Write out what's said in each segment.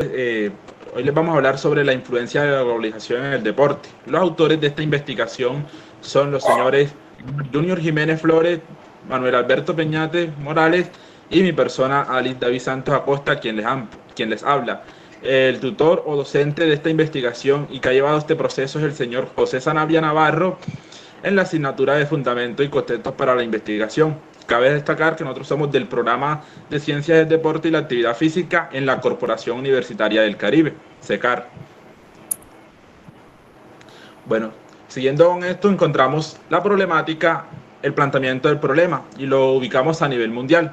Hoy les vamos a hablar sobre la influencia de la globalización en el deporte. Los autores de esta investigación son los señores Junior Jiménez Flores, Manuel Alberto Peñate Morales y mi persona, Alice David Santos Acosta, quien les habla. El tutor o docente de esta investigación y que ha llevado este proceso es el señor José Sanabria Navarro en la asignatura de Fundamentos y Conceptos para la Investigación. Cabe destacar que nosotros somos del programa de Ciencias del Deporte y la Actividad Física en la Corporación Universitaria del Caribe, SECAR. Bueno, siguiendo con esto, encontramos la problemática, el planteamiento del problema y lo ubicamos a nivel mundial,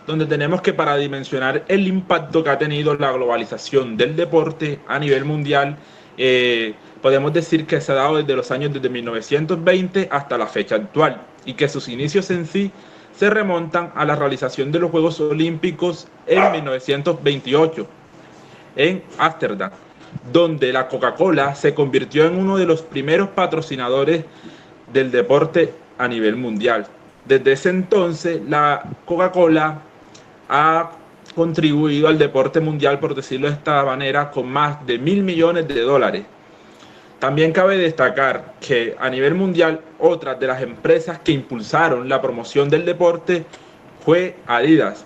donde tenemos que para dimensionar el impacto que ha tenido la globalización del deporte a nivel mundial, podemos decir que se ha dado desde 1920 hasta la fecha actual y que sus inicios en sí se remontan a la realización de los Juegos Olímpicos en 1928 en Ámsterdam, donde la Coca-Cola se convirtió en uno de los primeros patrocinadores del deporte a nivel mundial. Desde ese entonces, la Coca-Cola ha contribuido al deporte mundial, por decirlo de esta manera, con más de $1.000 millones. También cabe destacar que a nivel mundial, otras de las empresas que impulsaron la promoción del deporte fue Adidas,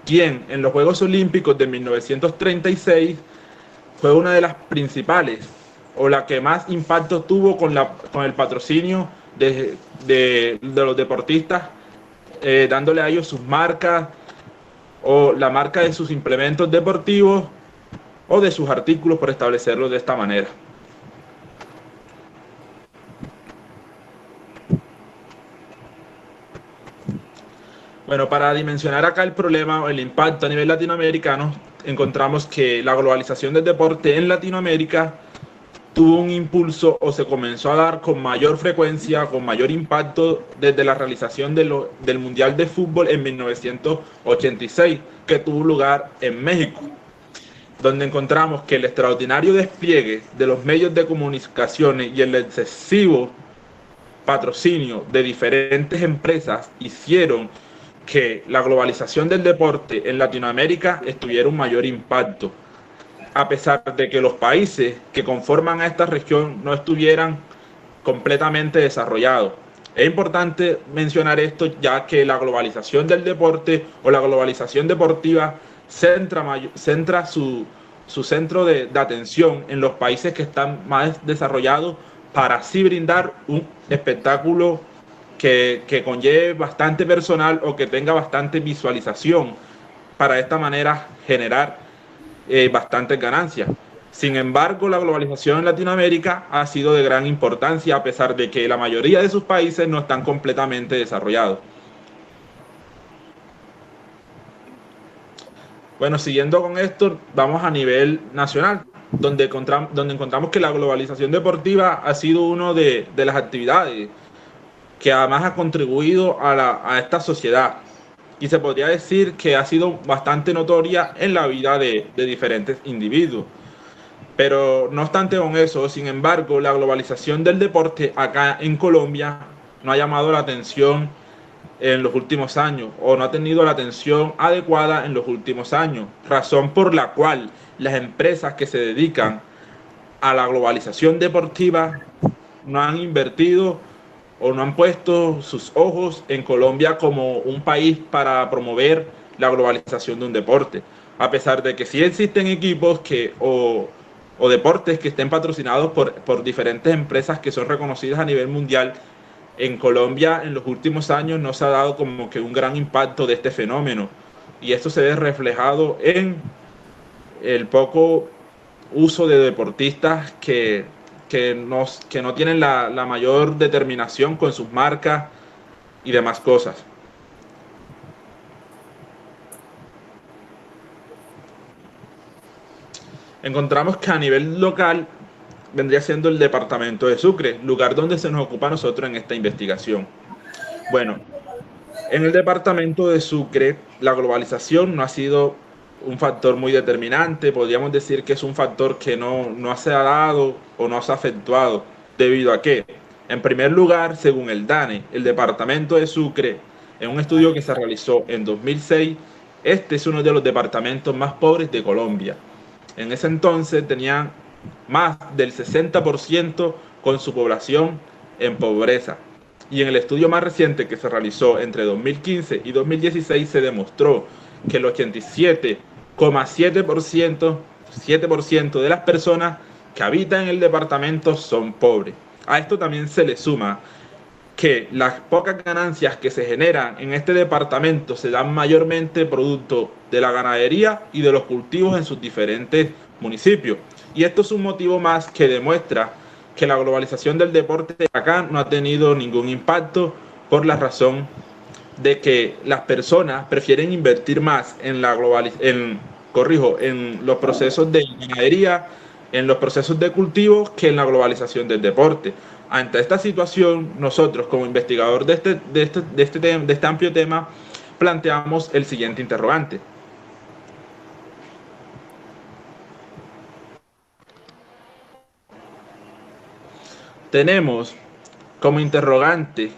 quien en los Juegos Olímpicos de 1936 fue una de las principales o la que más impacto tuvo con el patrocinio de los deportistas, dándole a ellos sus marcas o la marca de sus implementos deportivos o de sus artículos, por establecerlo de esta manera. Bueno, para dimensionar acá el problema o el impacto a nivel latinoamericano, encontramos que la globalización del deporte en Latinoamérica tuvo un impulso o se comenzó a dar con mayor frecuencia, con mayor impacto desde la realización del Mundial de Fútbol en 1986, que tuvo lugar en México, donde encontramos que el extraordinario despliegue de los medios de comunicaciones y el excesivo patrocinio de diferentes empresas hicieron que la globalización del deporte en Latinoamérica tuviera un mayor impacto, a pesar de que los países que conforman a esta región no estuvieran completamente desarrollados. Es importante mencionar esto, ya que la globalización del deporte o la globalización deportiva centra su centro de atención en los países que están más desarrollados para así brindar un espectáculo que conlleve bastante personal o que tenga bastante visualización, para de esta manera generar bastantes ganancias. Sin embargo, la globalización en Latinoamérica ha sido de gran importancia, a pesar de que la mayoría de sus países no están completamente desarrollados. Bueno, siguiendo con esto, vamos a nivel nacional, donde encontramos que la globalización deportiva ha sido una de las actividades que además ha contribuido a esta sociedad, y se podría decir que ha sido bastante notoria en la vida de diferentes individuos. Pero no obstante con eso, sin embargo, la globalización del deporte acá en Colombia no ha llamado la atención en los últimos años, o no ha tenido la atención adecuada en los últimos años, razón por la cual las empresas que se dedican a la globalización deportiva no han invertido o no han puesto sus ojos en Colombia como un país para promover la globalización de un deporte, a pesar de que sí existen equipos o deportes que estén patrocinados por diferentes empresas que son reconocidas a nivel mundial. En Colombia en los últimos años no se ha dado como que un gran impacto de este fenómeno, y esto se ve reflejado en el poco uso de deportistas que no tienen la mayor determinación con sus marcas y demás cosas. Encontramos que a nivel local vendría siendo el departamento de Sucre, lugar donde se nos ocupa a nosotros en esta investigación. Bueno, en el departamento de Sucre, la globalización no ha sido un factor muy determinante. Podríamos decir que es un factor que no se ha dado o no se ha efectuado. ¿Debido a qué? En primer lugar, según el DANE, el departamento de Sucre, en un estudio que se realizó en 2006, este es uno de los departamentos más pobres de Colombia. En ese entonces tenían más del 60% con su población en pobreza. Y en el estudio más reciente que se realizó entre 2015 y 2016 se demostró que el 87,7% de las personas que habitan en el departamento son pobres. A esto también se le suma que las pocas ganancias que se generan en este departamento se dan mayormente producto de la ganadería y de los cultivos en sus diferentes municipios. Y esto es un motivo más que demuestra que la globalización del deporte acá no ha tenido ningún impacto por la razón de que las personas prefieren invertir más en la en los procesos de ganadería, en los procesos de cultivo, que en la globalización del deporte. Ante esta situación, nosotros como investigador de este amplio tema, planteamos el siguiente interrogante. Tenemos como interrogante,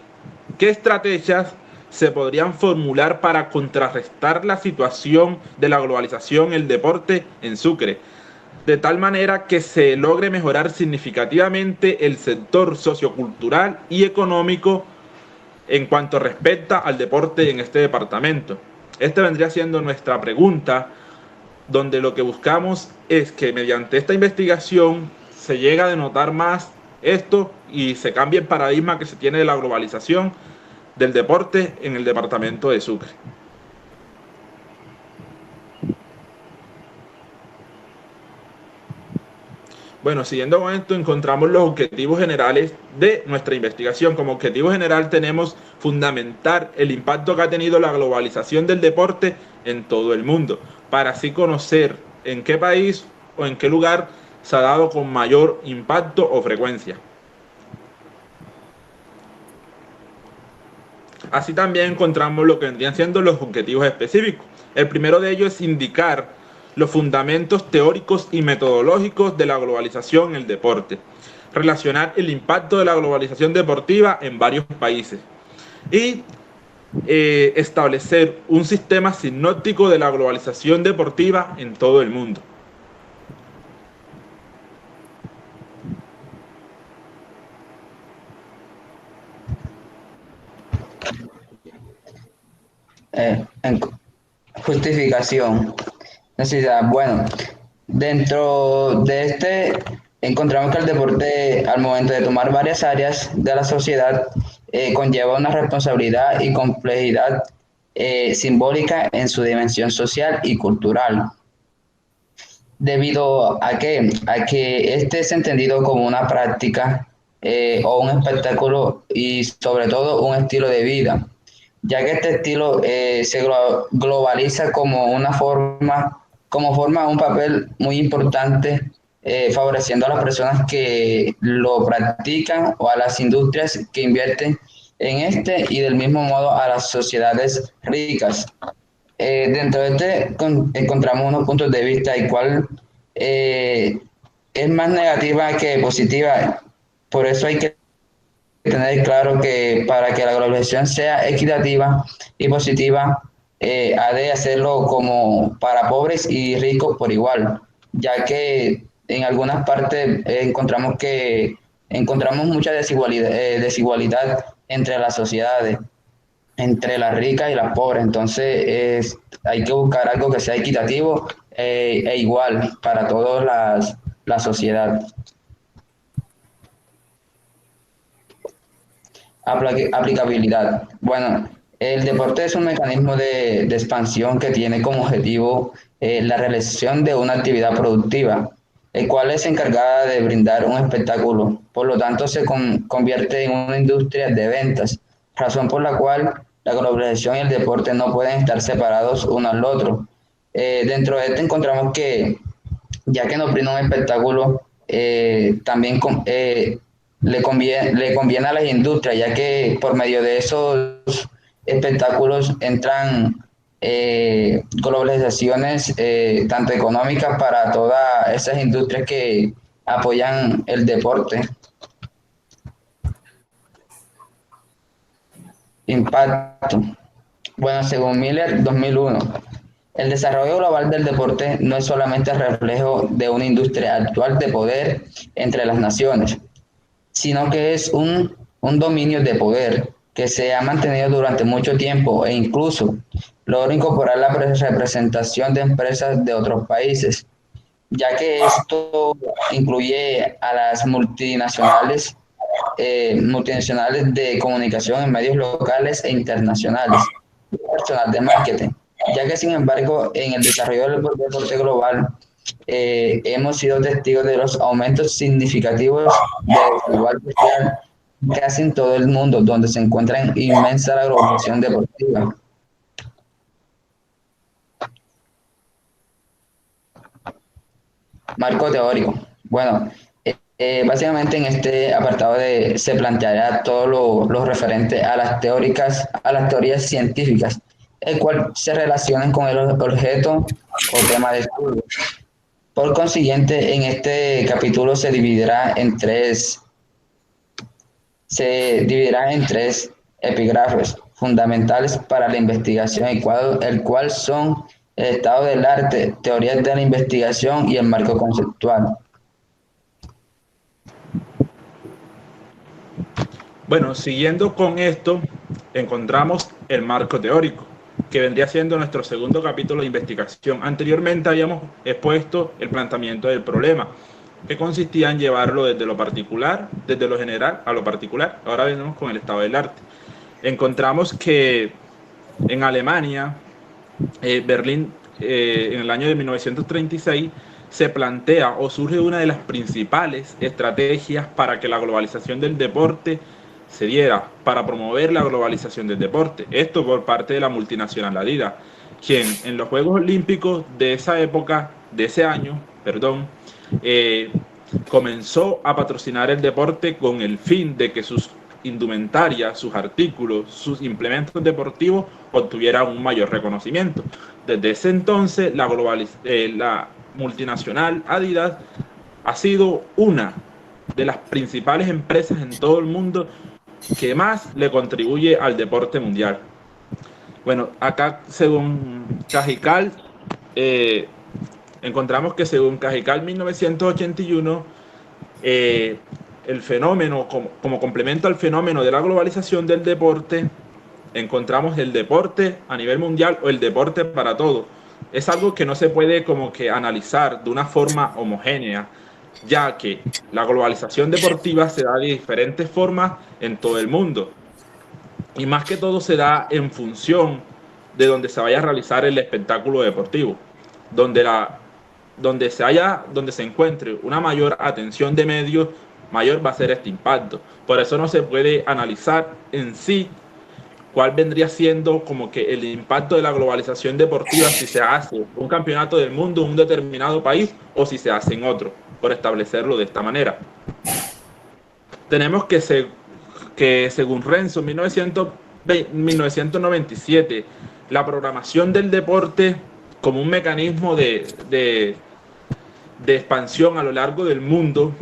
¿qué estrategias se podrían formular para contrarrestar la situación de la globalización en el deporte en Sucre, de tal manera que se logre mejorar significativamente el sector sociocultural y económico en cuanto respecta al deporte en este departamento? Esta vendría siendo nuestra pregunta, donde lo que buscamos es que mediante esta investigación se llegue a denotar más esto y se cambie el paradigma que se tiene de la globalización del deporte en el departamento de Sucre. Bueno, siguiendo con esto, encontramos los objetivos generales de nuestra investigación. Como objetivo general tenemos fundamentar el impacto que ha tenido la globalización del deporte en todo el mundo, para así conocer en qué país o en qué lugar se ha dado con mayor impacto o frecuencia. Así también encontramos lo que vendrían siendo los objetivos específicos. El primero de ellos es indicar los fundamentos teóricos y metodológicos de la globalización en el deporte, relacionar el impacto de la globalización deportiva en varios países y establecer un sistema sinóptico de la globalización deportiva en todo el mundo. En justificación. Necesidad. Bueno, dentro de este encontramos que el deporte, al momento de tomar varias áreas de la sociedad, conlleva una responsabilidad y complejidad simbólica en su dimensión social y cultural, debido a que este es entendido como una práctica o un espectáculo y sobre todo un estilo de vida, ya que este estilo se globaliza como forma un papel muy importante, favoreciendo a las personas que lo practican o a las industrias que invierten en este y del mismo modo a las sociedades ricas. Dentro de este encontramos unos puntos de vista y cuál eh, es más negativa que positiva. Por eso hay que tener claro que para que la globalización sea equitativa y positiva, ha de hacerlo como para pobres y ricos por igual, ya que en algunas partes encontramos mucha desigualdad entre las sociedades, entre las ricas y las pobres. Entonces hay que buscar algo que sea equitativo e igual para toda la sociedad. Aplicabilidad. Bueno, el deporte es un mecanismo de expansión que tiene como objetivo la realización de una actividad productiva, el cual es encargada de brindar un espectáculo. Por lo tanto, se convierte en una industria de ventas, razón por la cual la globalización y el deporte no pueden estar separados uno al otro. Dentro de esto encontramos que, ya que nos brinda un espectáculo, también le conviene a las industrias, ya que por medio de esos espectáculos entran globalizaciones tanto económicas para todas esas industrias que apoyan el deporte. Impacto. Bueno, según Miller, 2001, El desarrollo global del deporte no es solamente el reflejo de una industria actual de poder entre las naciones, sino que es un dominio de poder que se ha mantenido durante mucho tiempo e incluso logra incorporar la representación de empresas de otros países, ya que esto incluye a las multinacionales de comunicación en medios locales e internacionales, y personal de marketing, ya que sin embargo en el desarrollo del deporte global hemos sido testigos de los aumentos significativos de desigualdad social casi en todo el mundo, donde se encuentra inmensa la globalización deportiva. Marco teórico. Bueno, básicamente en este apartado se planteará todo lo referente a a las teorías científicas, el cual se relacionan con el objeto o tema de estudio. Por consiguiente, en este capítulo se dividirá en tres epígrafes fundamentales para la investigación, el cual son el estado del arte, teorías de la investigación y el marco conceptual. Bueno, siguiendo con esto, encontramos el marco teórico, que vendría siendo nuestro segundo capítulo de investigación. Anteriormente habíamos expuesto el planteamiento del problema, que consistía en llevarlo desde lo particular, desde lo general a lo particular. Ahora venimos con el estado del arte. Encontramos que en Alemania, Berlín, en el año de 1936, se plantea o surge una de las principales estrategias para que la globalización del deporte se diera, para promover la globalización del deporte. Esto por parte de la multinacional Adidas, quien en los Juegos Olímpicos de esa época, de ese año, perdón, comenzó a patrocinar el deporte con el fin de que sus indumentarias, sus artículos, sus implementos deportivos obtuvieran un mayor reconocimiento. Desde ese entonces, la multinacional Adidas ha sido una de las principales empresas en todo el mundo que más le contribuye al deporte mundial. Bueno, acá según Cajical, encontramos que según Cajical 1981, el fenómeno, como complemento al fenómeno de la globalización del deporte, encontramos el deporte a nivel mundial o el deporte para todo. Es algo que no se puede como que analizar de una forma homogénea, ya que la globalización deportiva se da de diferentes formas en todo el mundo. Y más que todo se da en función de donde se vaya a realizar el espectáculo deportivo, donde donde se encuentre una mayor atención de medios, mayor va a ser este impacto. Por eso no se puede analizar en sí cuál vendría siendo como que el impacto de la globalización deportiva si se hace un campeonato del mundo en un determinado país o si se hace en otro, por establecerlo de esta manera. Tenemos que según Renzo, 1997, la programación del deporte como un mecanismo de expansión a lo largo del mundo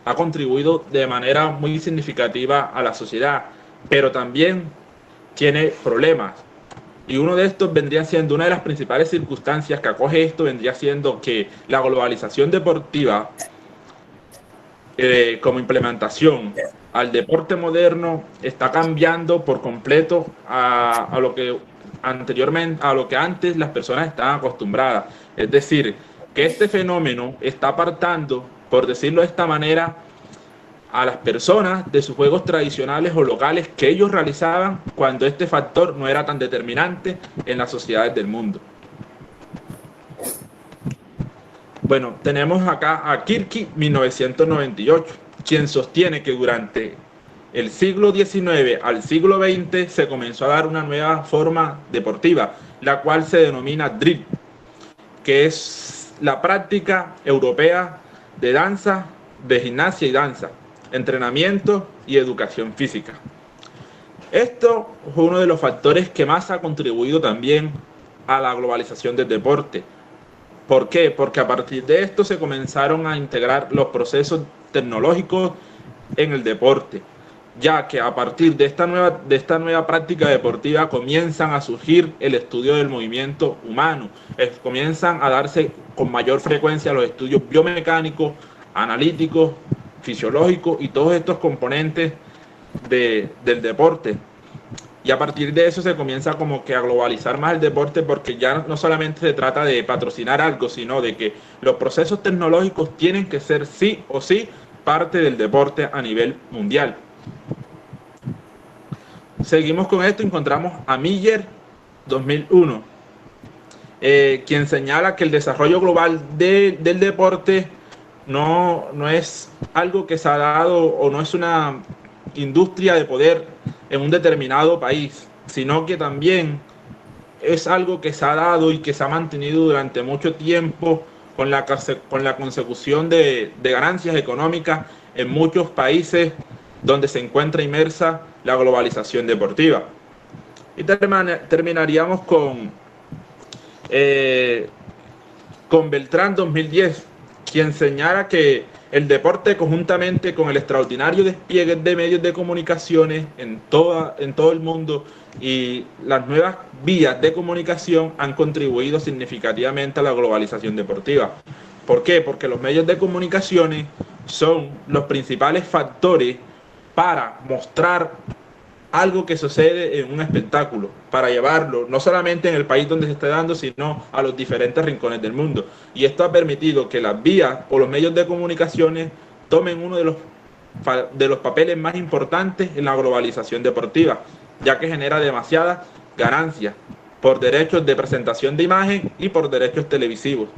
ha contribuido de manera muy significativa a la sociedad, pero también tiene problemas. Y uno de estos vendría siendo, una de las principales circunstancias que acoge esto vendría siendo que la globalización deportiva como implementación al deporte moderno está cambiando por completo a lo que anteriormente, a lo que antes las personas estaban acostumbradas. Es decir, que este fenómeno está apartando, por decirlo de esta manera, a las personas de sus juegos tradicionales o locales que ellos realizaban cuando este factor no era tan determinante en las sociedades del mundo. Bueno, tenemos acá a Kirky 1998, quien sostiene que durante el siglo XIX al siglo XX se comenzó a dar una nueva forma deportiva, la cual se denomina drill, que es la práctica europea de danza, de gimnasia y danza, entrenamiento y educación física. Esto fue uno de los factores que más ha contribuido también a la globalización del deporte. ¿Por qué? Porque a partir de esto se comenzaron a integrar los procesos tecnológicos en el deporte. ya que a partir de esta nueva práctica deportiva comienzan a surgir el estudio del movimiento humano, comienzan a darse con mayor frecuencia los estudios biomecánicos, analíticos, fisiológicos y todos estos componentes del deporte. Y a partir de eso se comienza como que a globalizar más el deporte, porque ya no solamente se trata de patrocinar algo, sino de que los procesos tecnológicos tienen que ser sí o sí parte del deporte a nivel mundial. Seguimos con esto, encontramos a Miller 2001, quien señala que el desarrollo global del deporte no es algo que se ha dado o no es una industria de poder en un determinado país, sino que también es algo que se ha dado y que se ha mantenido durante mucho tiempo con la consecución de ganancias económicas en muchos países donde se encuentra inmersa la globalización deportiva. Y terminaríamos con Beltrán 2010, quien señala que el deporte, conjuntamente con el extraordinario despliegue de medios de comunicaciones en todo el mundo y las nuevas vías de comunicación, han contribuido significativamente a la globalización deportiva. ¿Por qué? Porque los medios de comunicaciones son los principales factores para mostrar algo que sucede en un espectáculo, para llevarlo no solamente en el país donde se esté dando, sino a los diferentes rincones del mundo. Y esto ha permitido que las vías o los medios de comunicaciones tomen uno de los papeles más importantes en la globalización deportiva, ya que genera demasiadas ganancias por derechos de presentación de imagen y por derechos televisivos.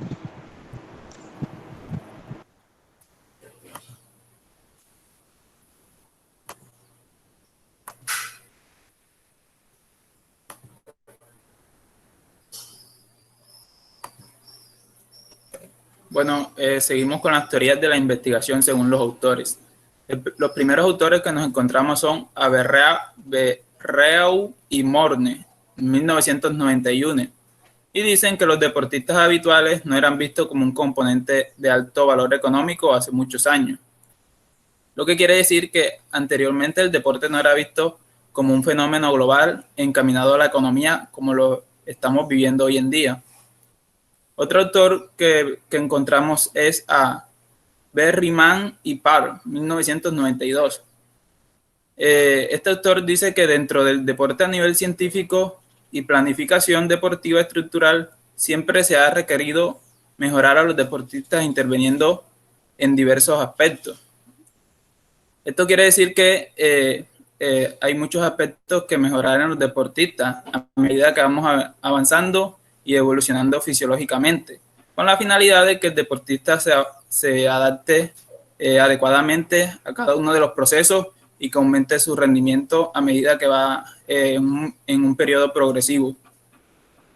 Bueno, seguimos con las teorías de la investigación según los autores. Los primeros autores que nos encontramos son Averreu y Morne, en 1991, y dicen que los deportistas habituales no eran vistos como un componente de alto valor económico hace muchos años. Lo que quiere decir que anteriormente el deporte no era visto como un fenómeno global encaminado a la economía como lo estamos viviendo hoy en día. Otro autor que encontramos es a Berryman y Parr, 1992. Este autor dice que dentro del deporte a nivel científico y planificación deportiva estructural siempre se ha requerido mejorar a los deportistas interviniendo en diversos aspectos. Esto quiere decir que hay muchos aspectos que mejorar en los deportistas a medida que vamos avanzando y evolucionando fisiológicamente, con la finalidad de que el deportista se adapte adecuadamente a cada uno de los procesos y que aumente su rendimiento a medida que va en un periodo progresivo.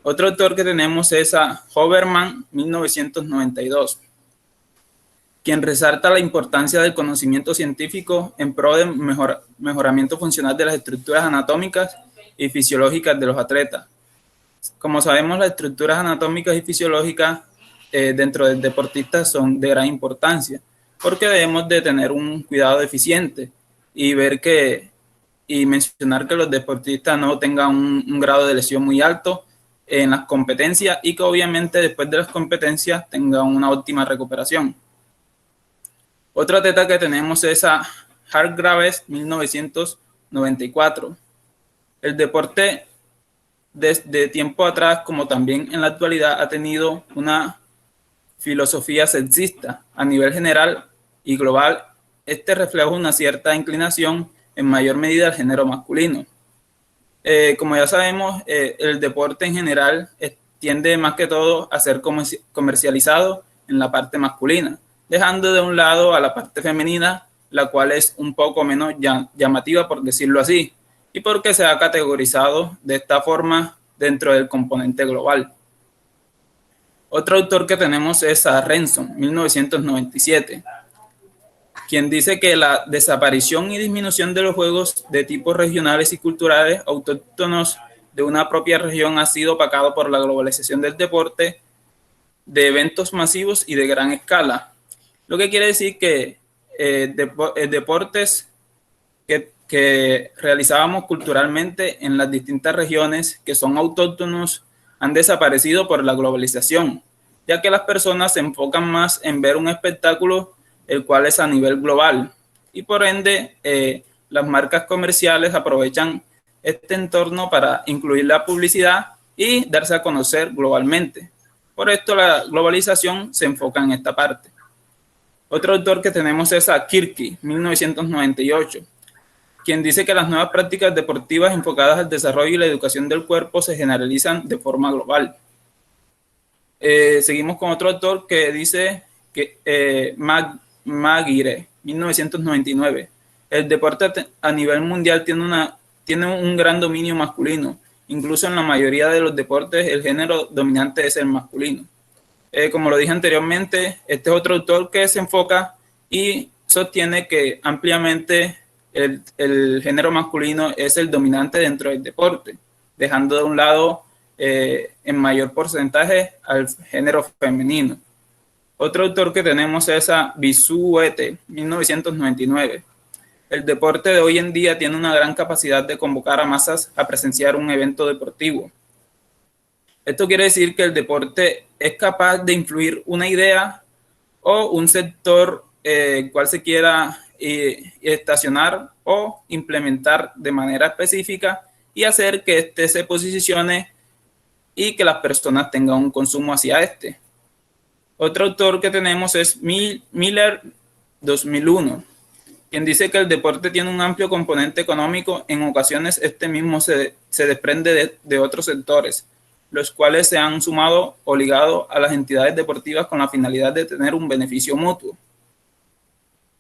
Otro autor que tenemos es a Hoberman, 1992, quien resalta la importancia del conocimiento científico en pro de mejoramiento funcional de las estructuras anatómicas y fisiológicas de los atletas. Como sabemos, las estructuras anatómicas y fisiológicas dentro del deportista son de gran importancia, porque debemos de tener un cuidado eficiente y mencionar que los deportistas no tengan un grado de lesión muy alto en las competencias y que obviamente después de las competencias tengan una óptima recuperación. Otro atleta que tenemos es a Hargreaves, 1994. El deporte desde tiempo atrás, como también en la actualidad, ha tenido una filosofía sexista a nivel general y global. Este refleja una cierta inclinación en mayor medida al género masculino. Como ya sabemos, el deporte en general tiende más que todo a ser comercializado en la parte masculina, dejando de un lado a la parte femenina, la cual es un poco menos llamativa, por decirlo así, y porque se ha categorizado de esta forma dentro del componente global. Otro autor que tenemos es a Renson, 1997, quien dice que la desaparición y disminución de los juegos de tipos regionales y culturales autóctonos de una propia región ha sido opacado por la globalización del deporte, de eventos masivos y de gran escala. Lo que quiere decir que deportes que que realizábamos culturalmente en las distintas regiones que son autóctonos han desaparecido por la globalización, ya que las personas se enfocan más en ver un espectáculo el cual es a nivel global y por ende las marcas comerciales aprovechan este entorno para incluir la publicidad y darse a conocer globalmente. Por esto la globalización se enfoca en esta parte. Otro autor que tenemos es a Kirky, 1998, quien dice que las nuevas prácticas deportivas enfocadas al desarrollo y la educación del cuerpo se generalizan de forma global. Seguimos con otro autor que dice que Maguire, 1999, el deporte a nivel mundial tiene un gran dominio masculino. Incluso en la mayoría de los deportes el género dominante es el masculino. Como lo dije anteriormente, este es otro autor que se enfoca y sostiene que ampliamente el género masculino es el dominante dentro del deporte, dejando de un lado en mayor porcentaje al género femenino. Otro autor que tenemos es a Bisuete, 1999. El deporte de hoy en día tiene una gran capacidad de convocar a masas a presenciar un evento deportivo. Esto quiere decir que el deporte es capaz de influir una idea o un sector cual se quiera estacionar o implementar de manera específica y hacer que éste se posicione y que las personas tengan un consumo hacia este. Otro autor que tenemos es Miller, 2001, quien dice que el deporte tiene un amplio componente económico. En ocasiones este mismo se desprende de otros sectores, los cuales se han sumado o ligado a las entidades deportivas con la finalidad de tener un beneficio mutuo.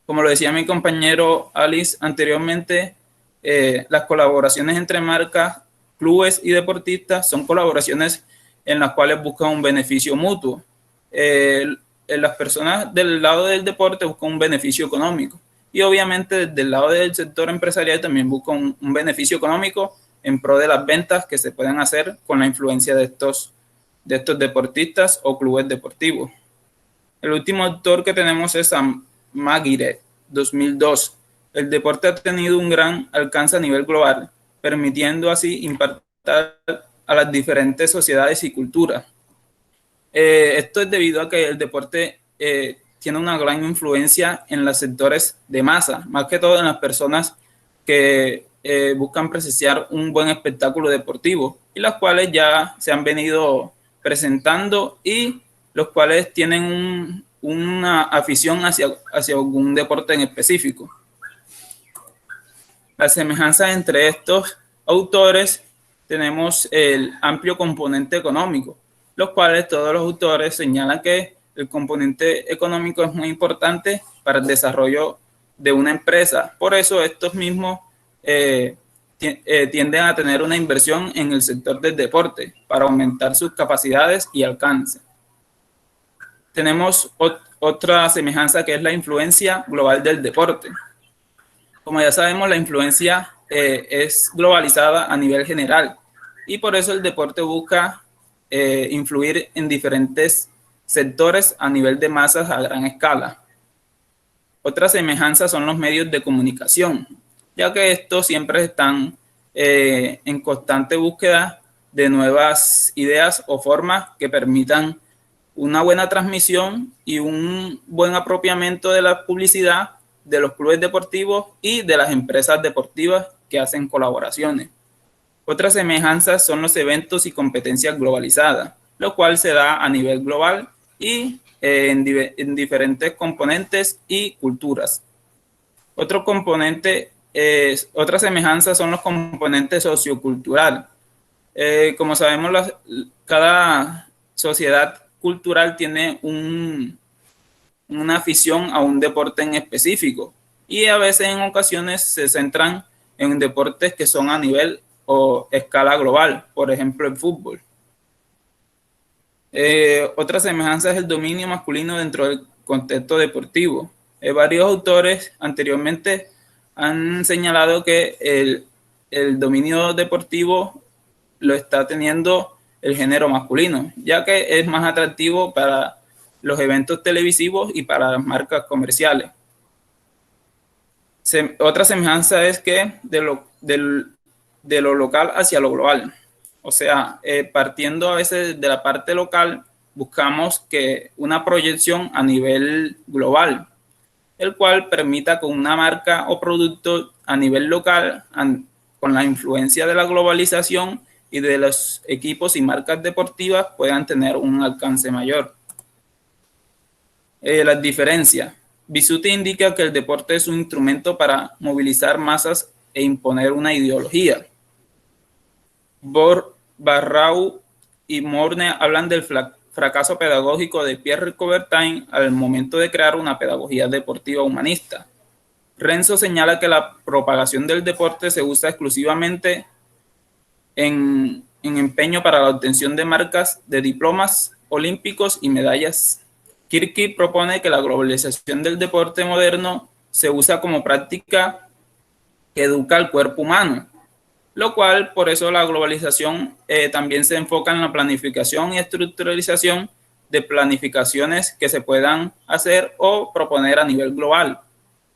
Como lo decía mi compañero Alice anteriormente, las colaboraciones entre marcas, clubes y deportistas son colaboraciones en las cuales buscan un beneficio mutuo. Las personas del lado del deporte buscan un beneficio económico y obviamente del lado del sector empresarial también buscan un beneficio económico en pro de las ventas que se pueden hacer con la influencia de estos deportistas o clubes deportivos. El último autor que tenemos es a Maguire, 2002. El deporte ha tenido un gran alcance a nivel global, permitiendo así impactar a las diferentes sociedades y culturas. Esto es debido a que el deporte tiene una gran influencia en los sectores de masa, más que todo en las personas que buscan presenciar un buen espectáculo deportivo y las cuales ya se han venido presentando y los cuales tienen una afición hacia algún deporte en específico. La semejanza entre estos autores tenemos el amplio componente económico, los cuales todos los autores señalan que el componente económico es muy importante para el desarrollo de una empresa. Por eso estos mismos tienden a tener una inversión en el sector del deporte para aumentar sus capacidades y alcance. Tenemos otra semejanza que es la influencia global del deporte. Como ya sabemos, la influencia es globalizada a nivel general y por eso el deporte busca influir en diferentes sectores a nivel de masas a gran escala. Otra semejanza son los medios de comunicación, ya que estos siempre están en constante búsqueda de nuevas ideas o formas que permitan una buena transmisión y un buen apropiamiento de la publicidad de los clubes deportivos y de las empresas deportivas que hacen colaboraciones. Otras semejanzas son los eventos y competencias globalizadas, lo cual se da a nivel global y en diferentes componentes y culturas. Otro componente, otra semejanza son los componentes sociocultural. Como sabemos, cada sociedad cultural tiene una afición a un deporte en específico y a veces en ocasiones se centran en deportes que son a nivel o escala global, por ejemplo el fútbol. Otra semejanza es el dominio masculino dentro del contexto deportivo. Varios autores anteriormente han señalado que el dominio deportivo lo está teniendo el género masculino, ya que es más atractivo para los eventos televisivos y para las marcas comerciales. Otra semejanza es que de lo local hacia lo global. O sea, partiendo a veces de la parte local, buscamos que una proyección a nivel global, el cual permita que una marca o producto a nivel local, con la influencia de la globalización y de los equipos y marcas deportivas, puedan tener un alcance mayor. Las diferencias. Bisutti indica que el deporte es un instrumento para movilizar masas e imponer una ideología. Barrau y Morne hablan del fracaso pedagógico de Pierre Coubertin al momento de crear una pedagogía deportiva humanista. Renzo señala que la propagación del deporte se usa exclusivamente en empeño para la obtención de marcas de diplomas olímpicos y medallas. Kirky propone que la globalización del deporte moderno se usa como práctica que educa al cuerpo humano, lo cual por eso la globalización también se enfoca en la planificación y estructuralización de planificaciones que se puedan hacer o proponer a nivel global,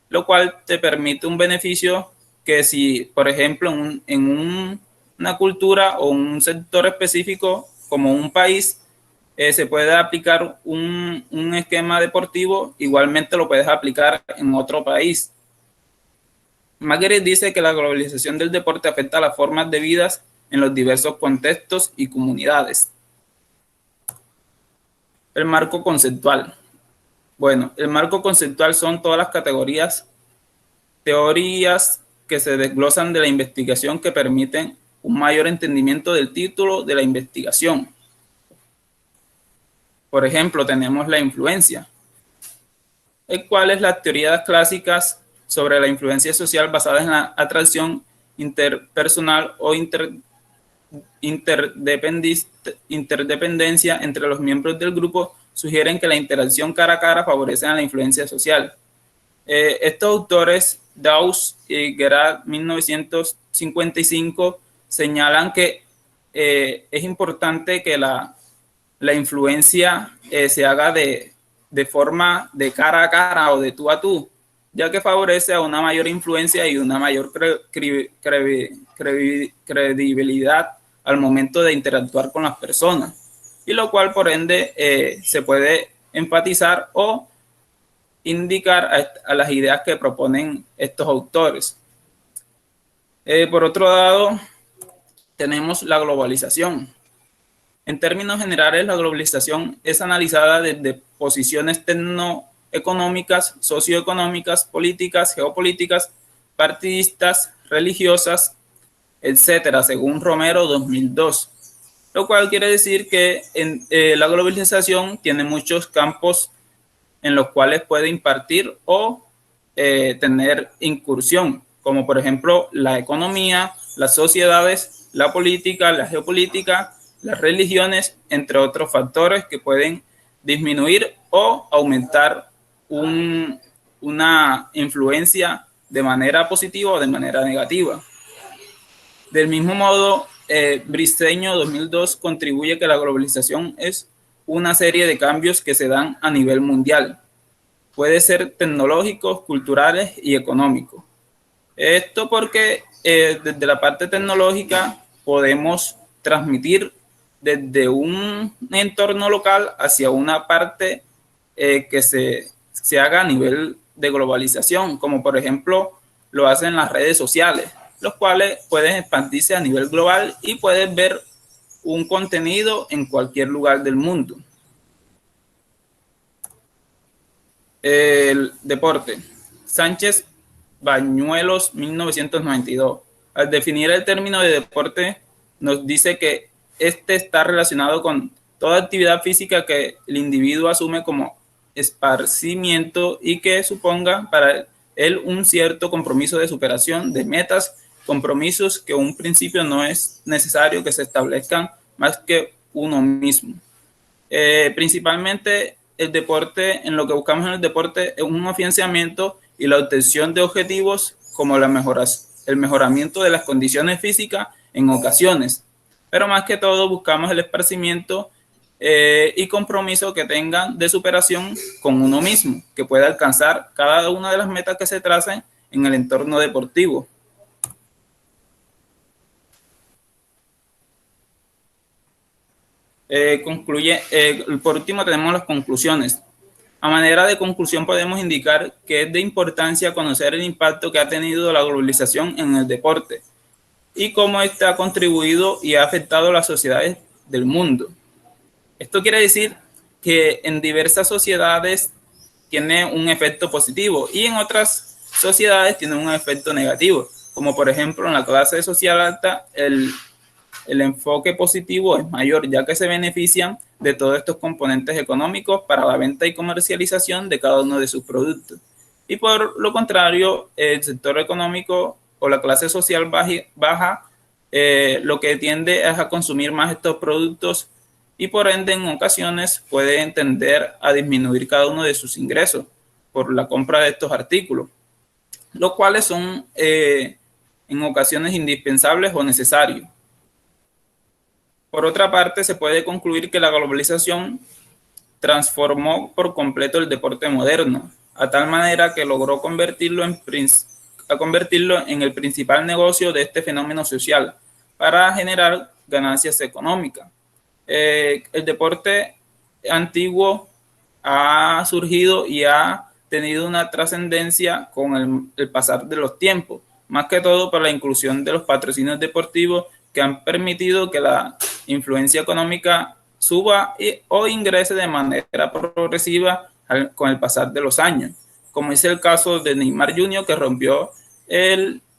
lo cual te permite un beneficio que si, por ejemplo, una cultura o un sector específico como un país, se puede aplicar un esquema deportivo, igualmente lo puedes aplicar en otro país. Magritte dice que la globalización del deporte afecta a las formas de vida en los diversos contextos y comunidades. El marco conceptual. Bueno, el marco conceptual son todas las teorías que se desglosan de la investigación que permiten un mayor entendimiento del título de la investigación. Por ejemplo, tenemos la influencia, el cual es las teorías clásicas sobre la influencia social basada en la atracción interpersonal o interdependencia entre los miembros del grupo, sugieren que la interacción cara a cara favorece a la influencia social. Estos autores, Dawes y Gerard, 1955, señalan que es importante que la influencia se haga de forma de cara a cara o de tú a tú, ya que favorece a una mayor influencia y una mayor credibilidad al momento de interactuar con las personas, y lo cual por ende se puede enfatizar o indicar a las ideas que proponen estos autores. Por otro lado, tenemos la globalización. En términos generales, la globalización es analizada desde posiciones tecnoeconómicas, socioeconómicas, políticas, geopolíticas, partidistas, religiosas, etcétera, según Romero 2002. Lo cual quiere decir que la globalización tiene muchos campos en los cuales puede impartir o tener incursión, como por ejemplo la economía, las sociedades, la política, la geopolítica, las religiones, entre otros factores que pueden disminuir o aumentar una influencia de manera positiva o de manera negativa. Del mismo modo, Briceño 2002 contribuye que la globalización es una serie de cambios que se dan a nivel mundial. Puede ser tecnológicos, culturales y económicos. Esto porque desde la parte tecnológica podemos transmitir desde un entorno local hacia una parte que se haga a nivel de globalización, como por ejemplo lo hacen las redes sociales, los cuales pueden expandirse a nivel global y pueden ver un contenido en cualquier lugar del mundo. El deporte. Sánchez Bañuelos, 1992. Al definir el término de deporte, nos dice que este está relacionado con toda actividad física que el individuo asume como esparcimiento y que suponga para él un cierto compromiso de superación de metas, compromisos que en un principio no es necesario que se establezcan más que uno mismo. Principalmente el deporte, en lo que buscamos en el deporte es un afianzamiento y la obtención de objetivos como el mejoramiento de las condiciones físicas en ocasiones, pero más que todo buscamos el esparcimiento y compromiso que tengan de superación con uno mismo, que pueda alcanzar cada una de las metas que se tracen en el entorno deportivo. Por último tenemos las conclusiones. A manera de conclusión podemos indicar que es de importancia conocer el impacto que ha tenido la globalización en el deporte y cómo ésta ha contribuido y ha afectado a las sociedades del mundo. Esto quiere decir que en diversas sociedades tiene un efecto positivo y en otras sociedades tiene un efecto negativo, como por ejemplo en la clase social alta el enfoque positivo es mayor, ya que se benefician de todos estos componentes económicos para la venta y comercialización de cada uno de sus productos. Y por lo contrario, el sector económico o la clase social baja lo que tiende es a consumir más estos productos y por ende en ocasiones puede tender a disminuir cada uno de sus ingresos por la compra de estos artículos, los cuales son en ocasiones indispensables o necesarios. Por otra parte, se puede concluir que la globalización transformó por completo el deporte moderno, a tal manera que logró convertirlo en el principal negocio de este fenómeno social para generar ganancias económicas. El deporte antiguo ha surgido y ha tenido una trascendencia con el pasar de los tiempos, más que todo por la inclusión de los patrocinios deportivos que han permitido que la influencia económica suba o ingrese de manera progresiva con el pasar de los años, como es el caso de Neymar Jr., que rompió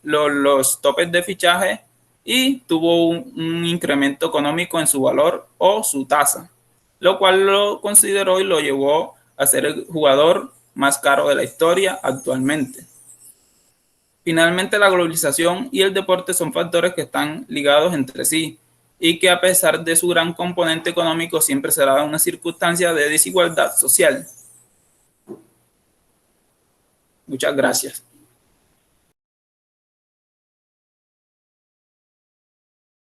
los topes de fichaje y tuvo un incremento económico en su valor o su tasa, lo cual lo consideró y lo llevó a ser el jugador más caro de la historia actualmente. Finalmente, la globalización y el deporte son factores que están ligados entre sí y que a pesar de su gran componente económico siempre será una circunstancia de desigualdad social. Muchas gracias.